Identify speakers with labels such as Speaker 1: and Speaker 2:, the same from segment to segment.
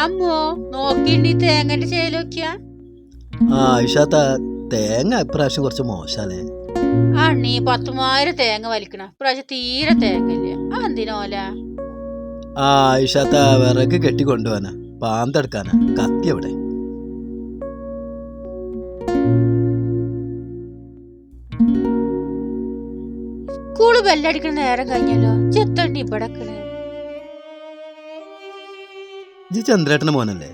Speaker 1: അമ്മോ നോക്കിണ്ടി തേങ്ങന്റെ ചെയ്യലോക്കിയാ.
Speaker 2: ഇഷാത്ത തേങ്ങ ഇപ്രാവശ്യം കുറച്ച് മോശാലേ.
Speaker 1: അണ്ണീ 10,000 തേങ്ങ വലിക്കണ ഇപ്രാവശ്യം തീരെ തേങ്ങ ഇല്ല. എന്തിനോല?
Speaker 2: ഇഷാത്ത വിറക് കെട്ടിക്കൊണ്ടുപോവാനാ, പാന്തെടുക്കാനാ. കത്തി എവിടെ?
Speaker 1: സ്കൂള് ബെല്ലടിക്കണ നേരം കഴിഞ്ഞല്ലോ. ചെത്തണ്ടി ഇവിടക്കണേ.
Speaker 2: ഇത് ചന്ദ്രേട്ടന്റെ മോനല്ലേ?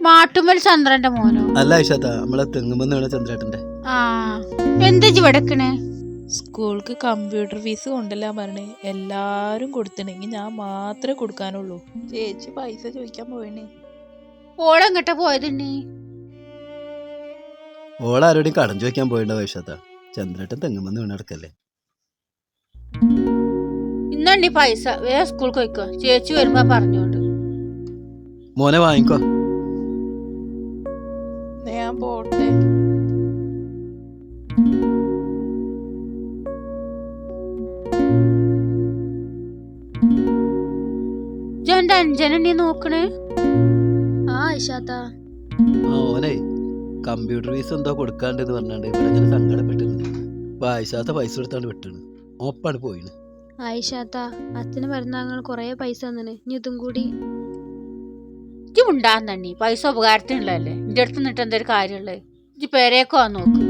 Speaker 1: മാട്ടുമ്മൽ ചന്ദ്രന്റെ മോനോ?
Speaker 2: അല്ല ഇഷാത്ത, നമ്മളെ തെങ്ങുമെന്ന് വേണ ചന്ദ്രേട്ടന്റെ.
Speaker 1: എന്താ ഇവിടക്കണേ?
Speaker 3: സ്കൂൾക്ക് കമ്പ്യൂട്ടർ ഫീസ് കൊണ്ടല്ല പറഞ്ഞേ. എല്ലാരും കൊടുത്തിണെങ്കിൽ ഞാൻ മാത്രമേ കൊടുക്കാനുള്ളൂ. ചേച്ചി പൈസ ചോദിക്കാൻ പോയണേ.
Speaker 1: ഓളെങ്ങട്ടാ പോയതുണ്ണി?
Speaker 2: ഓളാരോടെയും കടം ചോദിക്കാൻ പോയിണ്ടാവും ഇഷാത്ത. ചന്ദ്രേട്ടൻ തെങ്ങുമെന്ന് വീണ് കിടക്കല്ലേ.
Speaker 1: ഇന്നണ്ണി പൈസ വേറെ സ്കൂൾക്ക് പോയിക്കോ. ചേച്ചി വരുമ്പോ പറഞ്ഞോണ്ട്.
Speaker 2: മോനെ വാങ്ങിക്കോ.
Speaker 3: ഞാൻ പോട്ടെ.
Speaker 1: ജന്റെ അഞ്ചനണ്ണി നോക്കണേ.
Speaker 2: ഓനെ കമ്പ്യൂട്ടർ ഫീസ് എന്തോ കൊടുക്കാണ്ടെന്ന് പറഞ്ഞാണ്ട് ഇവിടെ ഇങ്ങനെ സങ്കടപ്പെട്ടു. ഇഷാത്ത പൈസ കൊടുത്താണ്ട് വിട്ടാണ്. ഓപ്പാണ് പോയിന്.
Speaker 4: ആയിഷാത്ത, അച്ഛന് മരുന്നാങ്ങൾ കൊറേ പൈസ തന്നിന്. ഇനി ഇതും കൂടി
Speaker 1: ഉണ്ടാന്നണ്ണി. പൈസ ഉപകാരത്തിനുള്ളതല്ലേ. എന്റെ അടുത്ത് നിന്നിട്ട് എന്തൊരു കാര്യമുള്ളത്? ഇജ്ജ് പേരേക്കോ നോക്ക്.